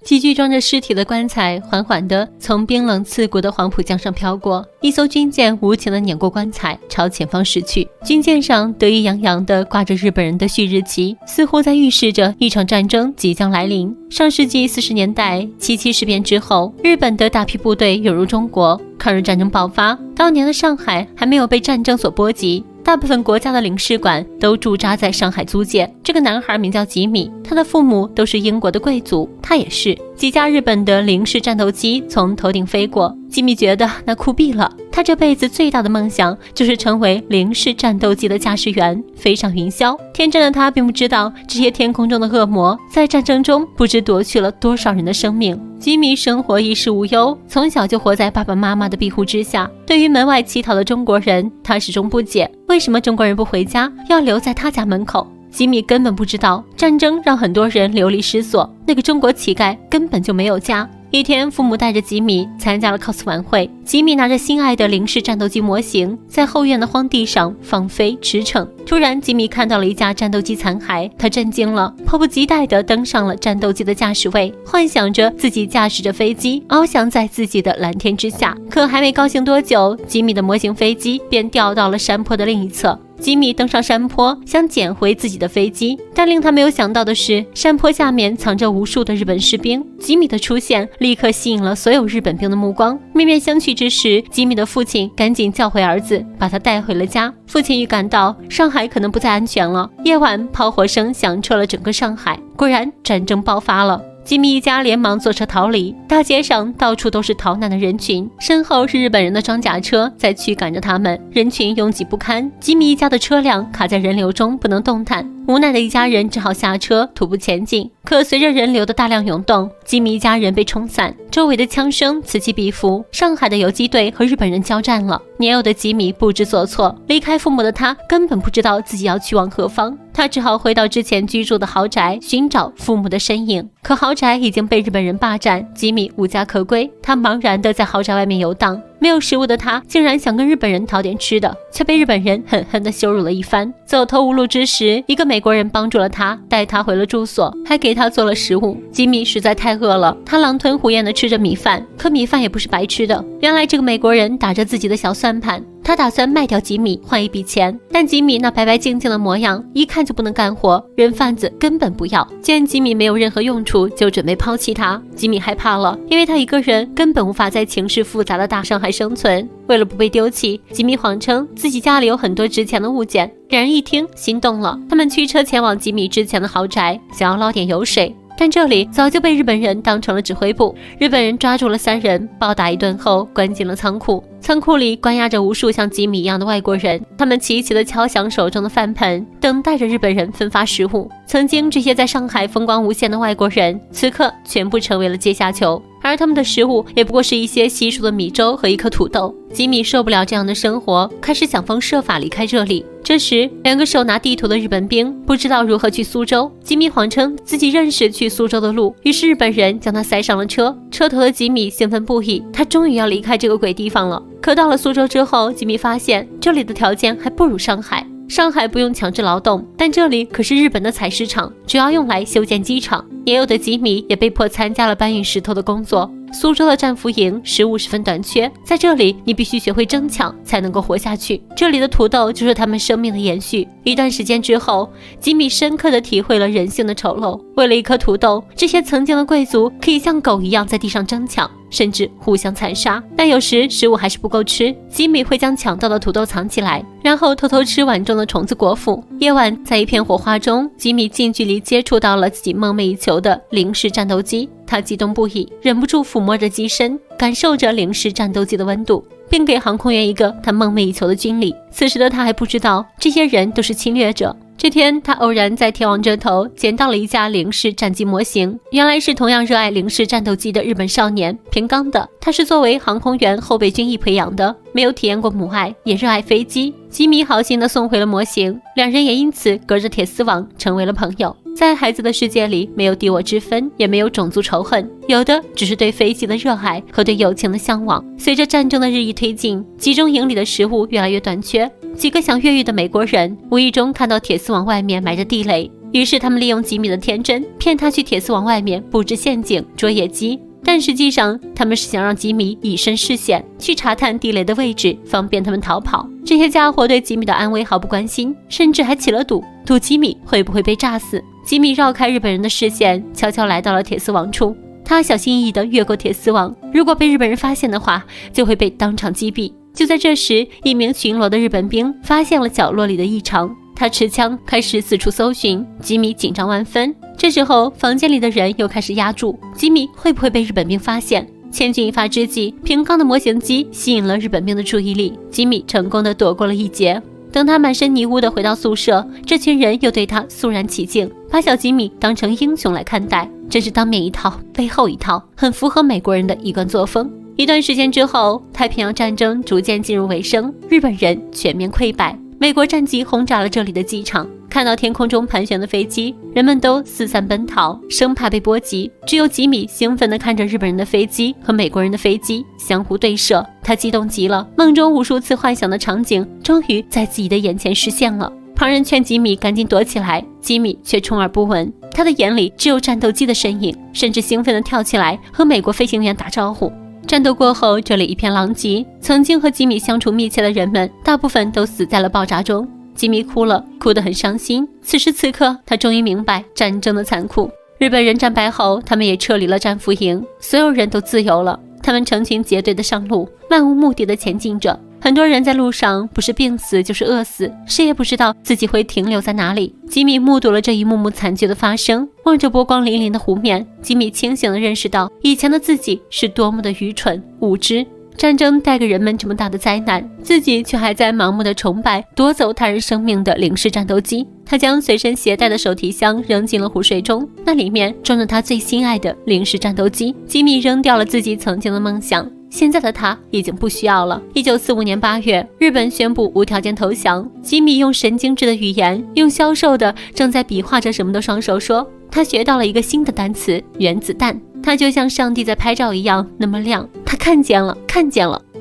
几具装着尸体的棺材缓缓地从冰冷刺骨的黄浦江上飘过，一艘军舰无情地碾过棺材，朝前方驶去。军舰上得意洋洋地挂着日本人的旭日旗，似乎在预示着一场战争即将来临。上世纪40年代七七事变之后，日本的大批部队涌入中国，抗日战争爆发，当年的上海还没有被战争所波及，大部分国家的领事馆都驻扎在上海租界。这个男孩名叫吉米，他的父母都是英国的贵族，他也是。几架日本的零式战斗机从头顶飞过，吉米觉得那酷毙了。他这辈子最大的梦想就是成为零式战斗机的驾驶员，飞上云霄。天真的他并不知道，这些天空中的恶魔在战争中不知夺去了多少人的生命。吉米生活衣食无忧，从小就活在爸爸妈妈的庇护之下。对于门外乞讨的中国人，他始终不解，为什么中国人不回家，要留在他家门口。吉米根本不知道，战争让很多人流离失所，那个中国乞丐根本就没有家。一天，父母带着吉米参加了 cos 晚会，吉米拿着心爱的零式战斗机模型，在后院的荒地上放飞驰骋。突然，吉米看到了一架战斗机残骸，他震惊了，迫不及待地登上了战斗机的驾驶位，幻想着自己驾驶着飞机翱翔在自己的蓝天之下。可还没高兴多久，吉米的模型飞机便掉到了山坡的另一侧。吉米登上山坡，想捡回自己的飞机，但令他没有想到的是，山坡下面藏着无数的日本士兵。吉米的出现立刻吸引了所有日本兵的目光。面面相觑之时，吉米的父亲赶紧叫回儿子，把他带回了家。父亲预感到上海可能不再安全了。夜晚，炮火声响彻了整个上海，果然战争爆发了。吉米一家连忙坐车逃离，大街上到处都是逃难的人群，身后是日本人的装甲车在驱赶着他们，人群拥挤不堪。吉米一家的车辆卡在人流中不能动弹，无奈的一家人只好下车徒步前进。可随着人流的大量涌动，吉米一家人被冲散，周围的枪声此起彼伏，上海的游击队和日本人交战了。年幼的吉米不知所措，离开父母的他根本不知道自己要去往何方，他只好回到之前居住的豪宅，寻找父母的身影。可豪宅已经被日本人霸占，吉米无家可归，他茫然地在豪宅外面游荡。没有食物的他竟然想跟日本人讨点吃的，却被日本人狠狠地羞辱了一番。走投无路之时，一个美国人帮助了他，带他回了住所，还给他做了食物。吉米实在太饿了，他狼吞虎咽地吃着米饭，可米饭也不是白吃的。原来这个美国人打着自己的小算盘，他打算卖掉吉米换一笔钱，但吉米那白白净净的模样一看就不能干活，人贩子根本不要。见吉米没有任何用处，就准备抛弃他。吉米害怕了，因为他一个人根本无法在情势复杂的大上海生存。为了不被丢弃，吉米谎称自己家里有很多值钱的物件。两人一听心动了，他们驱车前往吉米之前的豪宅，想要捞点油水。但这里早就被日本人当成了指挥部，日本人抓住了3人，暴打一顿后关进了仓库。仓库里关押着无数像吉米一样的外国人，他们齐齐地敲响手中的饭盆，等待着日本人分发食物。曾经这些在上海风光无限的外国人，此刻全部成为了阶下囚，而他们的食物也不过是一些稀疏的米粥和一颗土豆。吉米受不了这样的生活，开始想方设法离开这里。这时，2个手拿地图的日本兵不知道如何去苏州，吉米谎称自己认识去苏州的路，于是日本人将他塞上了车。车头的吉米兴奋不已，他终于要离开这个鬼地方了。可到了苏州之后，吉米发现这里的条件还不如上海。上海不用强制劳动，但这里可是日本的采石场，主要用来修建机场。年幼的吉米也被迫参加了搬运石头的工作。苏州的战俘营食物十分短缺，在这里你必须学会争抢才能够活下去。这里的土豆就是他们生命的延续。一段时间之后，吉米深刻地体会了人性的丑陋。为了一颗土豆，这些曾经的贵族可以像狗一样在地上争抢，甚至互相残杀。但有时食物还是不够吃，吉米会将抢到的土豆藏起来，然后偷偷吃碗中的虫子果脯。夜晚，在一片火花中，吉米近距离接触到了自己梦寐以求的零式战斗机，他激动不已，忍不住抚摸着机身，感受着零式战斗机的温度，并给航空员一个他梦寐以求的军礼。此时的他还不知道，这些人都是侵略者。这天，他偶然在天王这头捡到了一架零式战机模型，原来是同样热爱零式战斗机的日本少年平冈的。他是作为航空员后备军役培养的，没有体验过母爱，也热爱飞机。吉米好心地送回了模型，两人也因此隔着铁丝网成为了朋友。在孩子的世界里，没有敌我之分，也没有种族仇恨，有的只是对飞机的热爱和对友情的向往。随着战争的日益推进，集中营里的食物越来越短缺，几个想越狱的美国人无意中看到铁丝网外面埋着地雷，于是他们利用吉米的天真，骗他去铁丝网外面布置陷阱捉野鸡，但实际上他们是想让吉米以身试险，去查探地雷的位置，方便他们逃跑。这些家伙对吉米的安危毫不关心，甚至还起了赌吉米会不会被炸死。吉米绕开日本人的视线，悄悄来到了铁丝网处。他小心翼翼地越过铁丝网，如果被日本人发现的话，就会被当场击毙。就在这时，一名巡逻的日本兵发现了角落里的异常，他持枪开始四处搜寻，吉米紧张万分。这时候，房间里的人又开始压住吉米会不会被日本兵发现。千钧一发之际，平冈的模型机吸引了日本兵的注意力，吉米成功地躲过了一劫。等他满身泥污地回到宿舍，这群人又对他肃然起敬，把小吉米当成英雄来看待，真是当面一套背后一套，很符合美国人的一贯作风。一段时间之后，太平洋战争逐渐进入尾声，日本人全面溃败，美国战机轰炸了这里的机场。看到天空中盘旋的飞机，人们都四散奔逃，生怕被波及。只有吉米兴奋地看着日本人的飞机和美国人的飞机相互对射，他激动极了，梦中无数次幻想的场景终于在自己的眼前实现了。旁人劝吉米赶紧躲起来，吉米却充耳不闻，他的眼里只有战斗机的身影，甚至兴奋地跳起来和美国飞行员打招呼。战斗过后，这里一片狼藉，曾经和吉米相处密切的人们大部分都死在了爆炸中。吉米哭了，哭得很伤心。此时此刻，他终于明白战争的残酷。日本人战败后，他们也撤离了战俘营，所有人都自由了。他们成群结队的上路，漫无目的的前进着。很多人在路上不是病死就是饿死，谁也不知道自己会停留在哪里。吉米目睹了这一幕幕惨剧的发生，望着波光粼粼的湖面，吉米清醒地认识到以前的自己是多么的愚蠢无知。战争带给人们这么大的灾难，自己却还在盲目的崇拜夺走他人生命的零式战斗机。他将随身携带的手提箱扔进了湖水中，那里面装着他最心爱的零式战斗机。吉米扔掉了自己曾经的梦想，现在的他已经不需要了。1945年8月，日本宣布无条件投降。吉米用神经质的语言，用消瘦的正在比划着什么的双手说，他学到了一个新的单词，原子弹。他就像上帝在拍照一样那么亮，他看见了。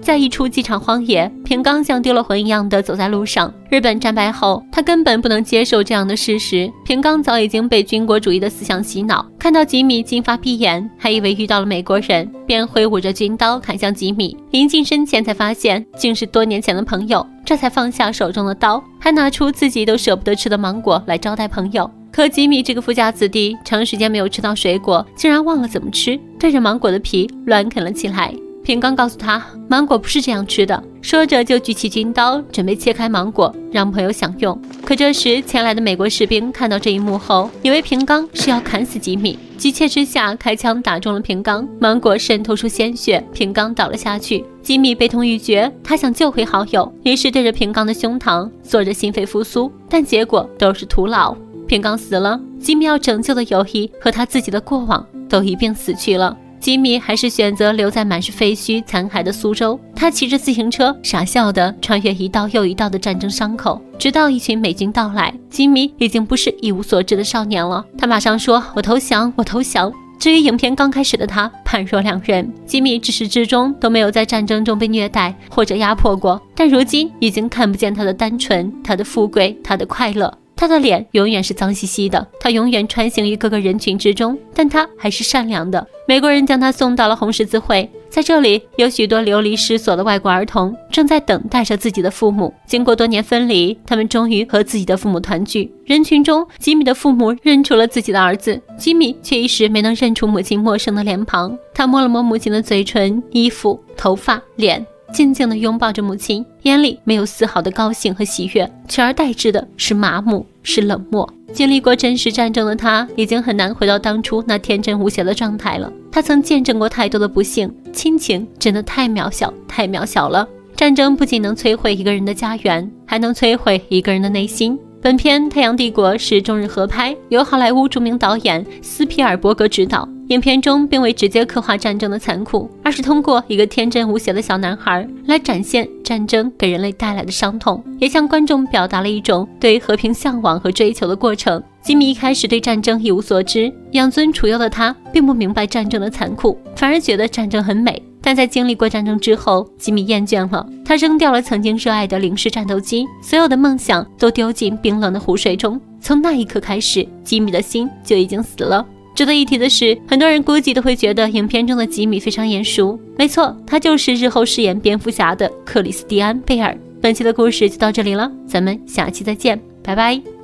在一处机场荒野，平冈像丢了魂一样的走在路上。日本战败后，他根本不能接受这样的事实。平冈早已经被军国主义的思想洗脑，看到吉米金发碧眼，还以为遇到了美国人，便挥舞着军刀砍向吉米。临近身前才发现竟是多年前的朋友，这才放下手中的刀，还拿出自己都舍不得吃的芒果来招待朋友。可吉米这个富家子弟，长时间没有吃到水果，竟然忘了怎么吃，对着芒果的皮乱啃了起来。平冈告诉他，芒果不是这样吃的，说着就举起军刀，准备切开芒果让朋友享用。可这时前来的美国士兵看到这一幕后，以为平冈是要砍死吉米，急切之下开枪打中了平冈，芒果渗透出鲜血，平冈倒了下去。吉米悲痛欲绝，他想救回好友，于是对着平冈的胸膛做着心肺复苏，但结果都是徒劳。平冈死了，吉米要拯救的友谊和他自己的过往都一并死去了。吉米还是选择留在满是废墟残骸的苏州，他骑着自行车傻笑地穿越一道又一道的战争伤口，直到一群美军到来。吉米已经不是一无所知的少年了，他马上说，我投降，我投降。至于影片刚开始的他判若两人，吉米至始至终都没有在战争中被虐待或者压迫过，但如今已经看不见他的单纯，他的富贵，他的快乐。他的脸永远是脏兮兮的，他永远穿行于各个人群之中，但他还是善良的。美国人将他送到了红十字会，在这里有许多流离失所的外国儿童正在等待着自己的父母。经过多年分离，他们终于和自己的父母团聚。人群中，吉米的父母认出了自己的儿子，吉米却一时没能认出母亲陌生的脸庞。他摸了摸母亲的嘴唇、衣服、头发、脸，静静地拥抱着母亲，眼里没有丝毫的高兴和喜悦，取而代之的是麻木，是冷漠。经历过真实战争的他，已经很难回到当初那天真无邪的状态了。他曾见证过太多的不幸，亲情真的太渺小，太渺小了。战争不仅能摧毁一个人的家园，还能摧毁一个人的内心。本片《太阳帝国》是中日合拍，由好莱坞著名导演斯皮尔伯格执导。影片中并未直接刻画战争的残酷，而是通过一个天真无邪的小男孩来展现战争给人类带来的伤痛，也向观众表达了一种对和平向往和追求的过程。吉米一开始对战争一无所知，养尊处优的他并不明白战争的残酷，反而觉得战争很美。但在经历过战争之后，吉米厌倦了，他扔掉了曾经热爱的零式战斗机，所有的梦想都丢进冰冷的湖水中。从那一刻开始，吉米的心就已经死了。值得一提的是，很多人估计都会觉得影片中的吉米非常眼熟，没错，他就是日后饰演蝙蝠侠的克里斯蒂安·贝尔。本期的故事就到这里了，咱们下期再见，拜拜。